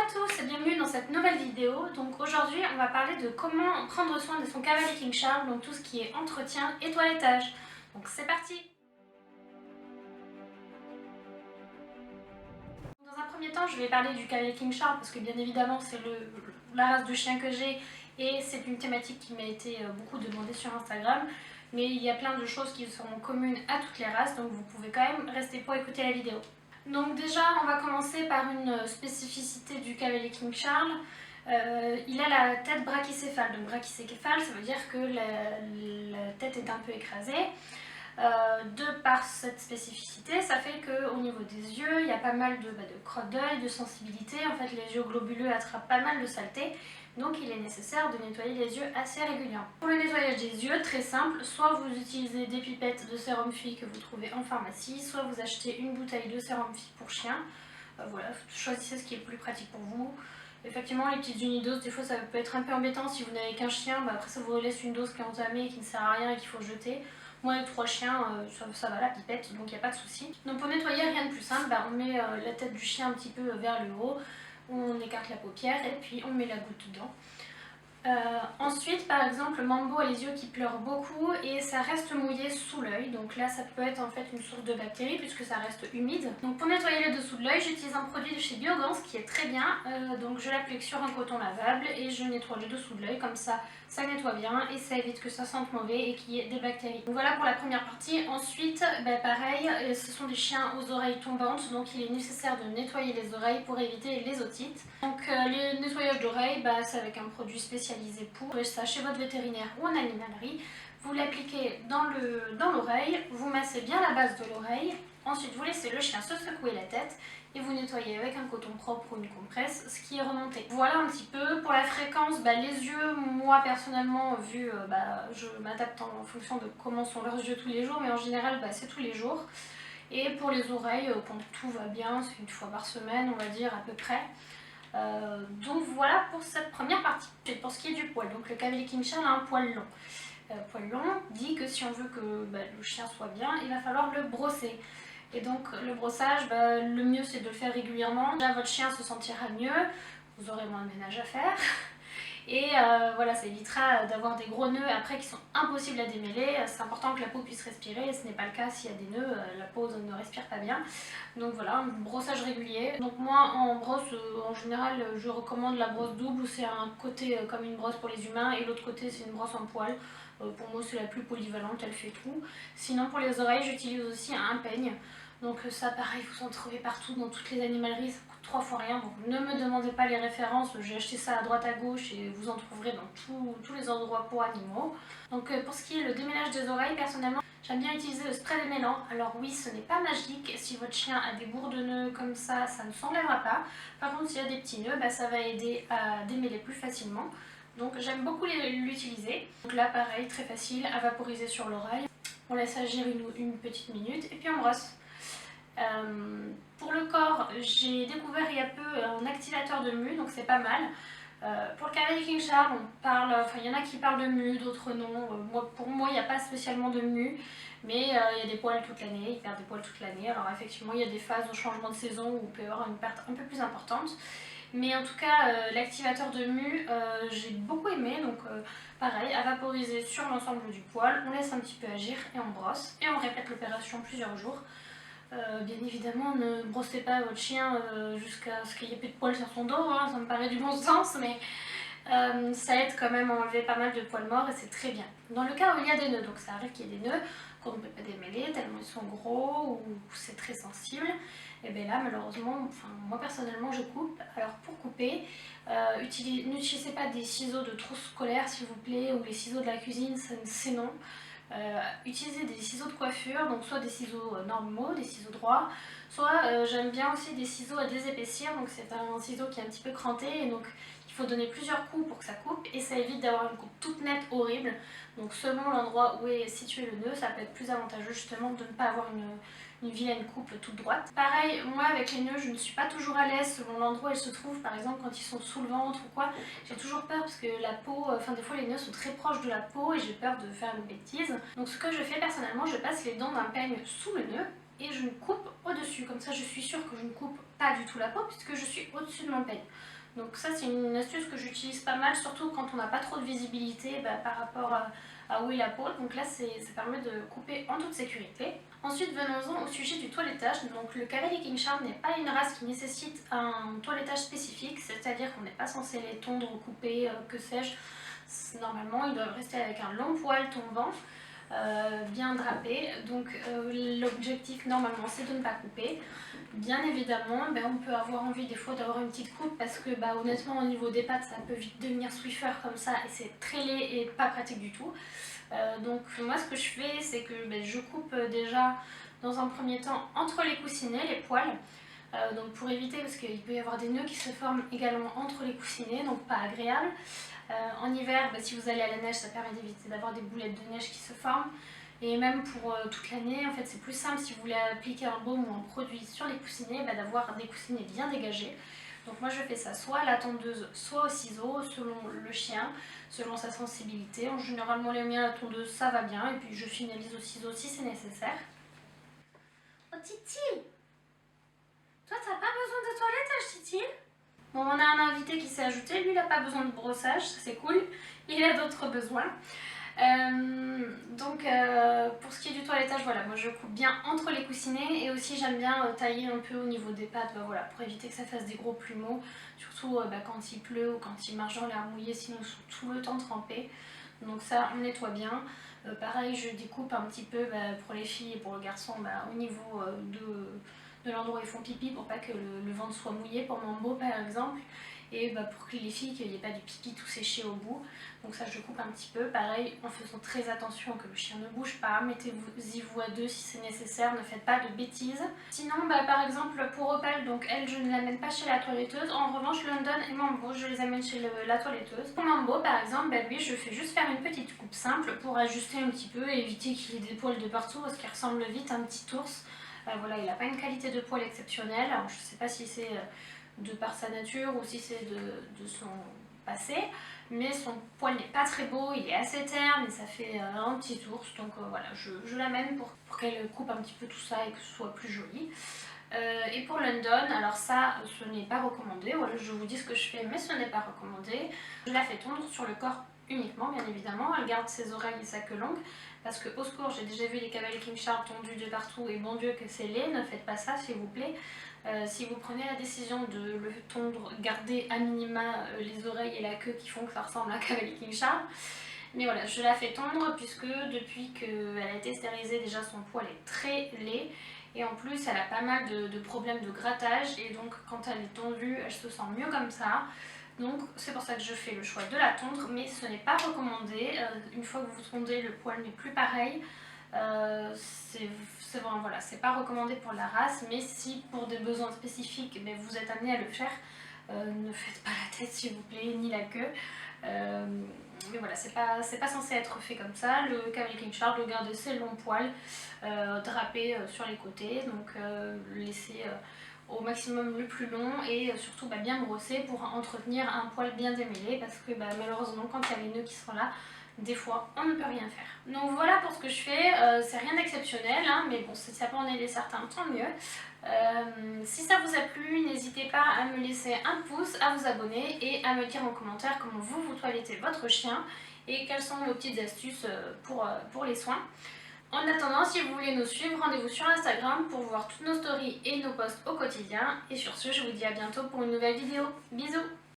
à tous et bienvenue dans cette nouvelle vidéo. Donc aujourd'hui on va parler de comment prendre soin de son cavalier King Charles, donc tout ce qui est entretien et toilettage. Donc c'est parti. Dans un premier temps je vais parler du cavalier King Charles parce que bien évidemment c'est la race de chien que j'ai et c'est une thématique qui m'a été beaucoup demandée sur Instagram. Mais il y a plein de choses qui sont communes à toutes les races, donc vous pouvez quand même rester pour écouter la vidéo. Donc déjà, on va commencer par une spécificité du cavalier King Charles. Il a la tête brachycéphale. Donc brachycéphale, ça veut dire que la tête est un peu écrasée. De par cette spécificité, ça fait qu'au niveau des yeux, il y a pas mal de crottes d'œil, de sensibilité. En fait, les yeux globuleux attrapent pas mal de saleté. Donc il est nécessaire de nettoyer les yeux assez régulièrement. Pour le nettoyage des yeux, très simple, soit vous utilisez des pipettes de sérum fille que vous trouvez en pharmacie, soit vous achetez une bouteille de sérum fille pour chien. Voilà, choisissez ce qui est le plus pratique pour vous. Effectivement, les petites unidoses, des fois ça peut être un peu embêtant si vous n'avez qu'un chien, après ça vous laisse une dose qui est entamée, qui ne sert à rien et qu'il faut jeter. Moi avec 3 chiens, ça va la pipette, donc il n'y a pas de souci. Donc pour nettoyer, rien de plus simple, on met la tête du chien un petit peu vers le haut, on écarte la paupière et puis on met la goutte dedans. Ensuite, par exemple, Mambo a les yeux qui pleurent beaucoup et ça reste mouillé sous l'œil. Donc là, ça peut être en fait une source de bactéries puisque ça reste humide. Donc pour nettoyer le dessous de l'œil, j'utilise un produit de chez Biogans qui est très bien. Donc je l'applique sur un coton lavable et je nettoie le dessous de l'œil. Comme ça nettoie bien et ça évite que ça sente mauvais et qu'il y ait des bactéries. Donc voilà pour la première partie. Ensuite, pareil, ce sont des chiens aux oreilles tombantes. Donc il est nécessaire de nettoyer les oreilles pour éviter les otites. Donc le nettoyage d'oreilles, c'est avec un produit spécialisé pour ça chez votre vétérinaire ou en animalerie. Vous l'appliquez dans l'oreille, vous massez bien la base de l'oreille, ensuite vous laissez le chien se secouer la tête et vous nettoyez avec un coton propre ou une compresse ce qui est remonté. Voilà un petit peu. Pour la fréquence, les yeux, moi personnellement, vu je m'adapte en fonction de comment sont leurs yeux tous les jours, mais en général c'est tous les jours. Et pour les oreilles, quand tout va bien, c'est une fois par semaine on va dire à peu près. Donc voilà pour cette première partie. Et pour ce qui est du poil, donc le cavalier King Charles a un poil long. Poil long dit que si on veut que le chien soit bien, il va falloir le brosser. Et donc le brossage, le mieux c'est de le faire régulièrement. Déjà votre chien se sentira mieux, vous aurez moins de ménage à faire. Et voilà, ça évitera d'avoir des gros nœuds après qui sont impossibles à démêler. C'est important que la peau puisse respirer et ce n'est pas le cas s'il y a des nœuds, la peau ne respire pas bien. Donc voilà, un brossage régulier. Donc moi en brosse, en général, je recommande la brosse double où c'est un côté comme une brosse pour les humains et l'autre côté c'est une brosse en poil. Pour moi c'est la plus polyvalente, elle fait tout. Sinon pour les oreilles, j'utilise aussi un peigne. Donc ça pareil, vous en trouvez partout dans toutes les animaleries, ça coûte 3 fois rien, donc ne me demandez pas les références, j'ai acheté ça à droite à gauche et vous en trouverez dans tous les endroits pour animaux. Donc pour ce qui est le démêlage des oreilles, personnellement j'aime bien utiliser le spray démêlant. Alors oui, ce n'est pas magique, si votre chien a des bourres de nœuds comme ça ne s'enlèvera pas. Par contre s'il y a des petits nœuds, ça va aider à démêler plus facilement. Donc j'aime beaucoup l'utiliser. Donc là pareil, très facile, à vaporiser sur l'oreille. On laisse agir une petite minute et puis on brosse. Pour le corps, j'ai découvert il y a peu un activateur de mue, donc c'est pas mal. Pour le cavalier King Charles, il y en a qui parlent de mue, d'autres non. Pour moi, il n'y a pas spécialement de mue, mais il y a des poils toute l'année, il perd des poils toute l'année. Alors effectivement, il y a des phases au changement de saison où il peut y avoir une perte un peu plus importante. Mais en tout cas, l'activateur de mue, j'ai beaucoup aimé, donc pareil, à vaporiser sur l'ensemble du poil, on laisse un petit peu agir et on brosse. Et on répète l'opération plusieurs jours. Bien évidemment, ne brossez pas votre chien jusqu'à ce qu'il n'y ait plus de poils sur son dos, ça me paraît du bon sens, mais ça aide quand même à enlever pas mal de poils morts et c'est très bien. Dans le cas où il y a des nœuds, donc ça arrive qu'il y ait des nœuds qu'on ne peut pas démêler tellement ils sont gros ou c'est très sensible, et bien là malheureusement, moi personnellement je coupe. Alors pour couper, n'utilisez pas des ciseaux de trousse scolaire s'il vous plaît, ou les ciseaux de la cuisine, c'est non. Utilisez des ciseaux de coiffure, donc soit des ciseaux normaux, des ciseaux droits, soit j'aime bien aussi des ciseaux à désépaissir, donc c'est un ciseau qui est un petit peu cranté et donc il faut donner plusieurs coups pour que ça coupe et ça évite d'avoir une coupe toute nette horrible. Donc selon l'endroit où est situé le nœud, ça peut être plus avantageux justement de ne pas avoir une vilaine coupe toute droite. Pareil, moi avec les nœuds je ne suis pas toujours à l'aise selon l'endroit où ils se trouvent, par exemple quand ils sont sous le ventre ou quoi, j'ai toujours peur parce que la peau, des fois les nœuds sont très proches de la peau et j'ai peur de faire une bêtise. Donc ce que je fais personnellement, je passe les dents d'un peigne sous le nœud et je coupe au-dessus, comme ça je suis sûre que je ne coupe pas du tout la peau puisque je suis au-dessus de mon peigne. Donc ça c'est une astuce que j'utilise pas mal, surtout quand on n'a pas trop de visibilité par rapport à où est la peau. Donc là ça permet de couper en toute sécurité. Ensuite venons-en au sujet du toilettage. Donc le Cavalier King Charles n'est pas une race qui nécessite un toilettage spécifique, c'est-à-dire qu'on n'est pas censé les tondre, couper, que sais-je. Normalement ils doivent rester avec un long poil tombant. Bien drapé, donc l'objectif normalement c'est de ne pas couper. Bien évidemment on peut avoir envie des fois d'avoir une petite coupe parce que honnêtement au niveau des pattes ça peut vite devenir Swiffer comme ça et c'est très laid et pas pratique du tout. Donc moi ce que je fais c'est que je coupe déjà dans un premier temps entre les coussinets, les poils. Donc pour éviter, parce qu'il peut y avoir des nœuds qui se forment également entre les coussinets, donc pas agréable. En hiver, si vous allez à la neige, ça permet d'éviter d'avoir des boulettes de neige qui se forment. Et même pour toute l'année, en fait, c'est plus simple si vous voulez appliquer un baume ou un produit sur les coussinets, d'avoir des coussinets bien dégagés. Donc moi je fais ça soit à la tondeuse, soit au ciseau, selon le chien, selon sa sensibilité. Généralement les miens, la tondeuse, ça va bien, et puis je finalise au ciseau si c'est nécessaire. Oh Titi! Toi t'as pas besoin de toilettage, Titi? Bon, on a un invité qui s'est ajouté, lui il n'a pas besoin de brossage, ça c'est cool, il a d'autres besoins. Pour ce qui est du toilettage, voilà, moi je coupe bien entre les coussinets et aussi j'aime bien tailler un peu au niveau des pattes, voilà, pour éviter que ça fasse des gros plumeaux, surtout quand il pleut ou quand il marche dans l'air mouillé, sinon ils sont tout le temps trempés. Donc ça on nettoie bien. Pareil, je découpe un petit peu pour les filles et pour le garçon au niveau de l'endroit où ils font pipi pour pas que le ventre soit mouillé pour Mambo par exemple, et pour que les filles qu'il n'y ait pas du pipi tout séché au bout. Donc ça je coupe un petit peu, pareil en faisant très attention que le chien ne bouge pas, mettez-vous à deux si c'est nécessaire, ne faites pas de bêtises. Sinon par exemple pour Opal, donc elle je ne l'amène pas chez la toiletteuse, en revanche London et Mambo je les amène chez la toiletteuse. Pour Mambo par exemple, lui je fais juste faire une petite coupe simple pour ajuster un petit peu et éviter qu'il ait des poils de partout parce qu'il ressemble vite à un petit ours. Voilà, il n'a pas une qualité de poil exceptionnelle, alors je ne sais pas si c'est de par sa nature ou si c'est de son passé, mais son poil n'est pas très beau, il est assez terne et ça fait un petit ours, donc voilà, je l'amène pour qu'elle coupe un petit peu tout ça et que ce soit plus joli. Et pour London, alors ça ce n'est pas recommandé, voilà, je vous dis ce que je fais mais ce n'est pas recommandé. Je la fais tondre sur le corps uniquement bien évidemment, elle garde ses oreilles et sa queue longue parce que au secours j'ai déjà vu les Cavalier King Charles tondus de partout et bon Dieu que c'est laid, ne faites pas ça s'il vous plaît. Si vous prenez la décision de le tondre, gardez à minima les oreilles et la queue qui font que ça ressemble à un Cavalier King Charles. Mais voilà, je la fais tondre puisque depuis qu'elle a été stérilisée déjà son poil est très laid. Et en plus elle a pas mal de problèmes de grattage et donc quand elle est tondue elle se sent mieux comme ça. Donc c'est pour ça que je fais le choix de la tondre, mais ce n'est pas recommandé. Une fois que vous tondez, le poil n'est plus pareil. C'est vraiment, voilà, c'est pas recommandé pour la race, mais si pour des besoins spécifiques vous êtes amené à le faire, ne faites pas la tête s'il vous plaît, ni la queue. Mais voilà, c'est pas censé être fait comme ça. Le Cavalier King Charles doit garder ses longs poils drapés sur les côtés, donc laisser au maximum le plus long et surtout bien brosser pour entretenir un poil bien démêlé parce que malheureusement quand il y a les nœuds qui sont là, des fois on ne peut rien faire. Donc voilà pour ce que je fais, c'est rien d'exceptionnel mais bon si ça peut en aider certains tant mieux. Si ça vous a plu, n'hésitez pas à me laisser un pouce, à vous abonner et à me dire en commentaire comment vous toilettez votre chien et quelles sont vos petites astuces pour les soins. En attendant, si vous voulez nous suivre, rendez-vous sur Instagram pour voir toutes nos stories et nos posts au quotidien. Et sur ce, je vous dis à bientôt pour une nouvelle vidéo. Bisous!